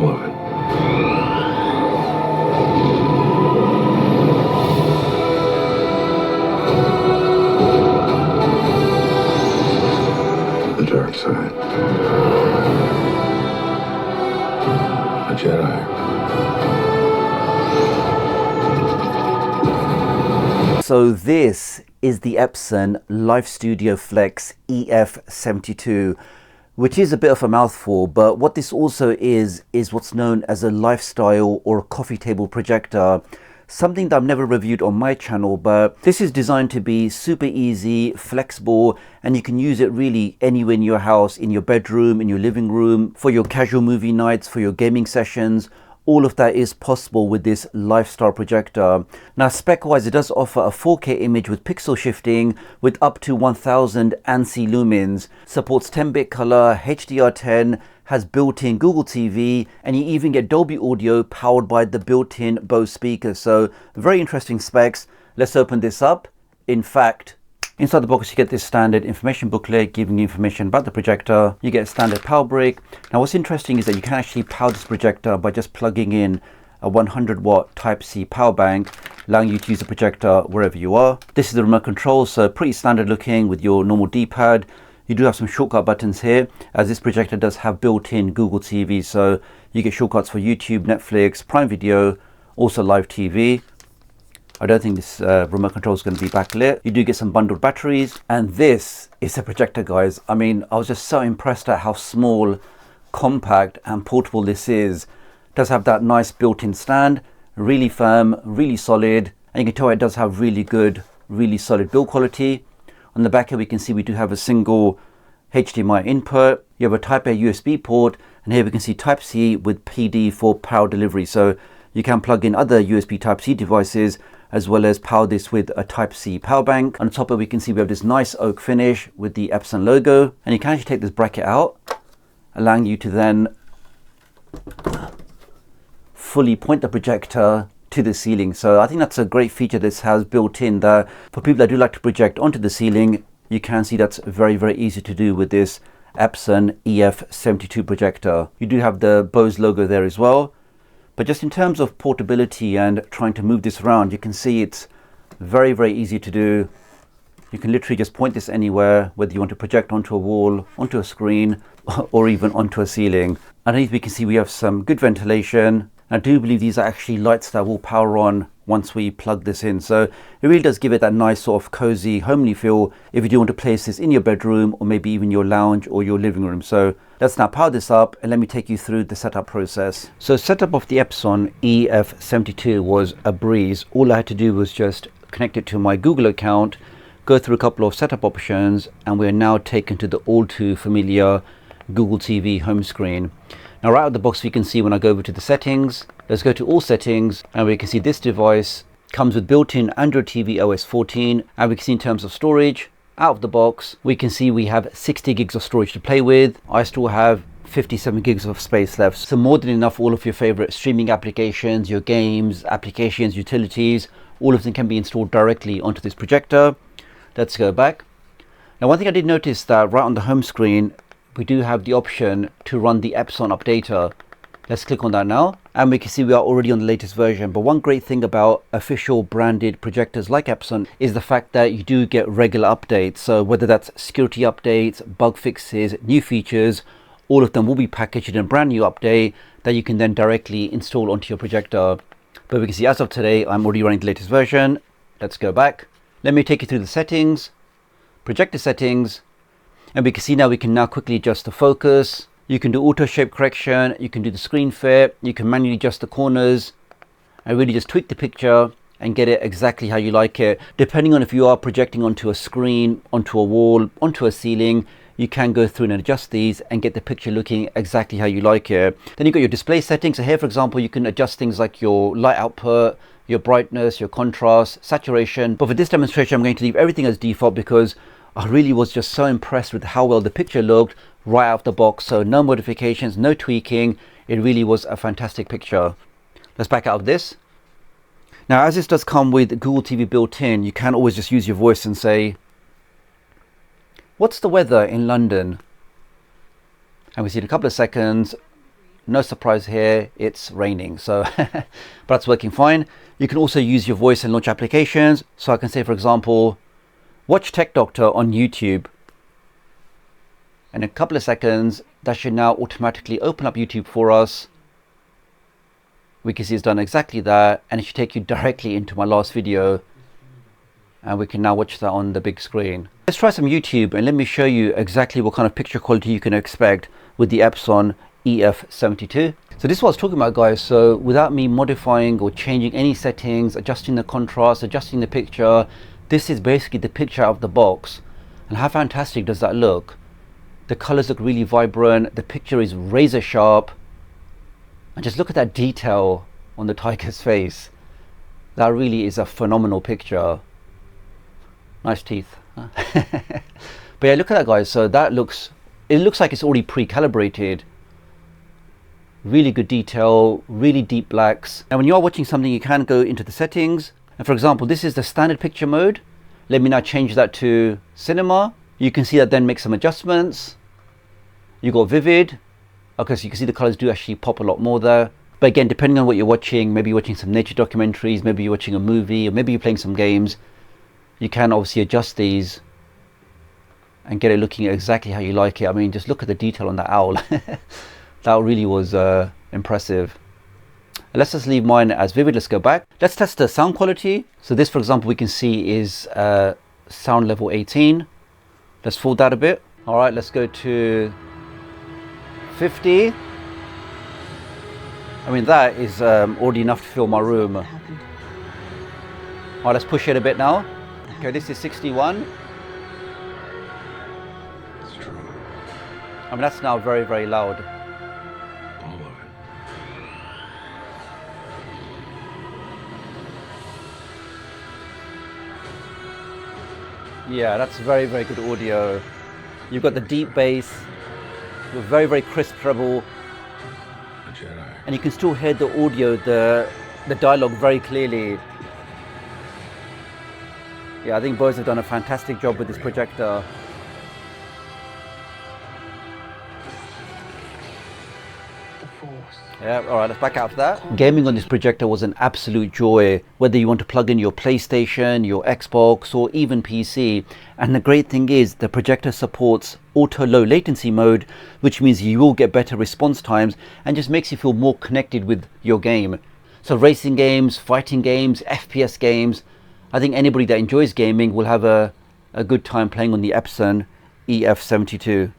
all of it. The dark side. A Jedi. So this is the Epson Live Studio Flex EF-72, which is a bit of a mouthful, but what this also is what's known as a lifestyle or a coffee table projector. Something that I've never reviewed on my channel, but this is designed to be super easy, flexible, and you can use it really anywhere in your house, in your bedroom, in your living room, for your casual movie nights, for your gaming sessions. All of that is possible with this lifestyle projector. Now, spec-wise, it does offer a 4K image with pixel shifting with up to 1000 ANSI lumens, supports 10-bit color, HDR10, has built-in Google TV, and you even get Dolby audio powered by the built-in Bose speakers. So very interesting specs. Let's open this up. In fact, inside the box you get this standard information booklet giving you information about the projector. You get a standard power brick. Now what's interesting is that you can actually power this projector by just plugging in a 100-watt Type-C power bank, allowing you to use the projector wherever you are. This is the remote control, so pretty standard looking with your normal D-pad. You do have some shortcut buttons here, as this projector does have built-in Google TV, so you get shortcuts for YouTube, Netflix, Prime Video, also live TV. I don't think this remote control is going to be backlit. You do get some bundled batteries, and this is a projector, guys. I mean, I was just so impressed at how small, compact, and portable this is. It does have that nice built-in stand, really firm, really solid, and you can tell it does have really good, really solid build quality. On the back here, we can see we do have a single HDMI input. You have a Type A USB port, and here we can see Type-C with PD for power delivery. So you can plug in other USB Type-C devices, as well as power this with a Type-C power bank. On the top of it, we can see we have this nice oak finish with the Epson logo, and you can actually take this bracket out, allowing you to then fully point the projector to the ceiling. So I think that's a great feature this has built in, that for people that do like to project onto the ceiling, you can see that's very, very easy to do with this Epson EF-72 projector. You do have the Bose logo there as well. But just in terms of portability and trying to move this around, you can see it's very, very easy to do. You can literally just point this anywhere, whether you want to project onto a wall, onto a screen, or even onto a ceiling. Underneath we can see we have some good ventilation. I do believe these are actually lights that will power on once we plug this in. So it really does give it that nice sort of cozy, homely feel if you do want to place this in your bedroom or maybe even your lounge or your living room. So let's now power this up and let me take you through the setup process. So setup of the Epson EF-72 was a breeze. All I had to do was just connect it to my Google account, go through a couple of setup options, and we're now taken to the all too familiar Google TV home screen. Now right out of the box we can see, when I go over to the settings, let's go to all settings, and we can see this device comes with built-in Android TV OS 14, and we can see in terms of storage, out of the box, we can see we have 60 gigs of storage to play with. I still have 57 gigs of space left, so more than enough. All of your favorite streaming applications, your games, applications, utilities, all of them can be installed directly onto this projector. Let's go back. Now one thing I did notice, that right on the home screen, we do have the option to run the Epson updater. Let's click on that now, and we can see we are already on the latest version. But one great thing about official branded projectors like Epson is the fact that you do get regular updates. So whether that's security updates, bug fixes, new features, all of them will be packaged in a brand new update that you can then directly install onto your projector. But we can see as of today, I'm already running the latest version. Let's go back. Let me take you through the settings, projector settings, and we can see now we can now quickly adjust the focus. You can do auto shape correction, you can do the screen fit, you can manually adjust the corners, and really just tweak the picture and get it exactly how you like it. Depending on if you are projecting onto a screen, onto a wall, onto a ceiling, you can go through and adjust these and get the picture looking exactly how you like it. Then you've got your display settings. So here, for example, you can adjust things like your light output, your brightness, your contrast, saturation. But for this demonstration, I'm going to leave everything as default because I really was just so impressed with how well the picture looked right out of the box. So no modifications, no tweaking. It really was a fantastic picture. Let's back out of this. Now, as this does come with Google TV built in, you can always just use your voice and say, "What's the weather in London?" And we see in a couple of seconds, No surprise here, it's raining, so but that's working fine. You can also use your voice and launch applications. So I can say, for example, watch Tech Doctor on YouTube. And in a couple of seconds, that should now automatically open up YouTube for us. We can see it's done exactly that, and it should take you directly into my last video. And we can now watch that on the big screen. Let's try some YouTube and let me show you exactly what kind of picture quality you can expect with the Epson EF-72. So this is what I was talking about, guys. So without me modifying or changing any settings, adjusting the contrast, adjusting the picture, this is basically the picture out of the box. And how fantastic does that look? The colors look really vibrant, the picture is razor sharp, and just look at that detail on the tiger's face. That really is a phenomenal picture. Nice teeth. Huh? But yeah, look at that, guys. So that looks, it looks like it's already pre-calibrated. Really good detail, really deep blacks. And when you are watching something, you can go into the settings. And for example, this is the standard picture mode. Let me now change that to cinema. You can see that then make some adjustments. You got vivid. Okay, so you can see the colors do actually pop a lot more there. But again, depending on what you're watching, maybe you're watching some nature documentaries, maybe you're watching a movie, or maybe you're playing some games, you can obviously adjust these and get it looking exactly how you like it. I mean, just look at the detail on that owl. That really was impressive. Let's just leave mine as vivid. Let's go back. Let's test the sound quality. So this, for example, we can see is sound level 18. Let's forward that a bit. All right, let's go to 50. I mean, that is already enough to fill my room. All right, let's push it a bit now. Okay, this is 61. It's true. I mean, that's now very, very loud. All of it. Yeah, that's very, very good audio. You've got the deep bass, with very, very crisp treble. A Jedi. And you can still hear the audio, the dialogue very clearly. Yeah, I think Bose have done a fantastic job with this projector. Yeah, all right, let's back out of that. Gaming on this projector was an absolute joy, whether you want to plug in your PlayStation, your Xbox, or even PC. And the great thing is the projector supports auto low latency mode, which means you will get better response times and just makes you feel more connected with your game. So racing games, fighting games, FPS games, I think anybody that enjoys gaming will have a good time playing on the Epson EF-72.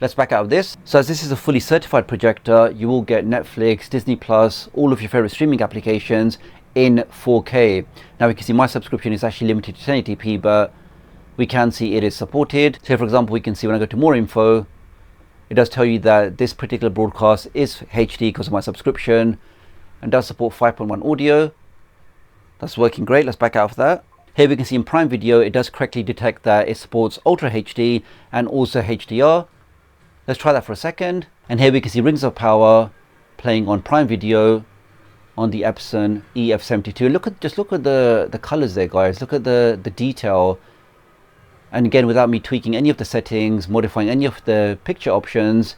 Let's back out of this. So as this is a fully certified projector, you will get Netflix, Disney Plus, all of your favorite streaming applications in 4K. Now we can see my subscription is actually limited to 1080p, but we can see it is supported. So for example, we can see when I go to more info, it does tell you that this particular broadcast is HD because of my subscription and does support 5.1 audio. That's working great. Let's back out of that. Here we can see in Prime Video, it does correctly detect that it supports Ultra HD and also HDR. Let's try that for a second. And here we can see Rings of Power playing on Prime Video on the Epson EF-72. Just look at the colors there, guys. Look at the detail. And again, without me tweaking any of the settings, modifying any of the picture options,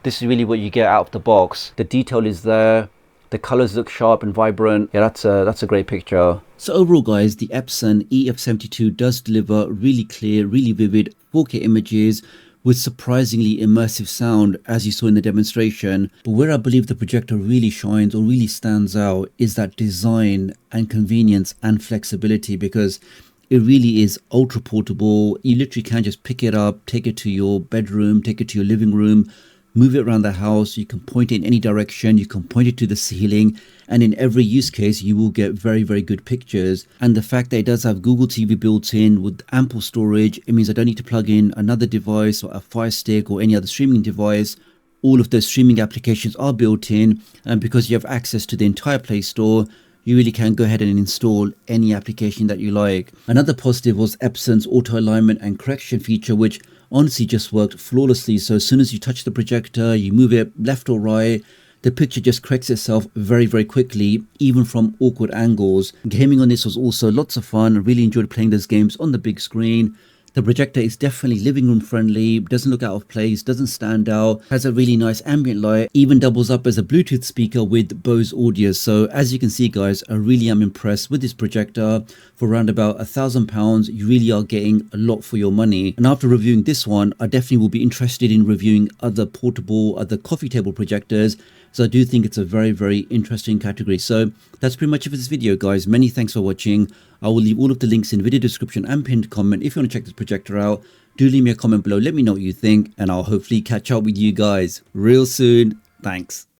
this is really what you get out of the box. The detail is there. The colors look sharp and vibrant. Yeah, that's a great picture. So overall, guys, the Epson EF-72 does deliver really clear, really vivid 4K images with surprisingly immersive sound, as you saw in the demonstration. But where I believe the projector really shines or really stands out is that design and convenience and flexibility, because it really is ultra portable. You literally can just pick it up, take it to your bedroom, take it to your living room, move it around the house. You can point it in any direction, you can point it to the ceiling, and in every use case you will get very, very good pictures. And the fact that it does have Google TV built in with ample storage, it means I don't need to plug in another device or a Fire Stick or any other streaming device. All of those streaming applications are built in, and because you have access to the entire Play Store, you really can go ahead and install any application that you like. Another positive was Epson's auto alignment and correction feature, which honestly just worked flawlessly. So as soon as you touch the projector, you move it left or right, the picture just corrects itself very, very quickly, even from awkward angles. Gaming on this was also lots of fun. I really enjoyed playing those games on the big screen. The projector is definitely living room friendly, doesn't look out of place, doesn't stand out, has a really nice ambient light, even doubles up as a Bluetooth speaker with Bose audio. So as you can see guys, I really am impressed with this projector. For around about £1,000, you really are getting a lot for your money. And after reviewing this one, I definitely will be interested in reviewing other portable, other coffee table projectors. So I do think it's a very, very interesting category. So that's pretty much it for this video, guys. Many thanks for watching. I will leave all of the links in video description and pinned comment. If you want to check this projector out, do leave me a comment below. Let me know what you think, and I'll hopefully catch up with you guys real soon. Thanks.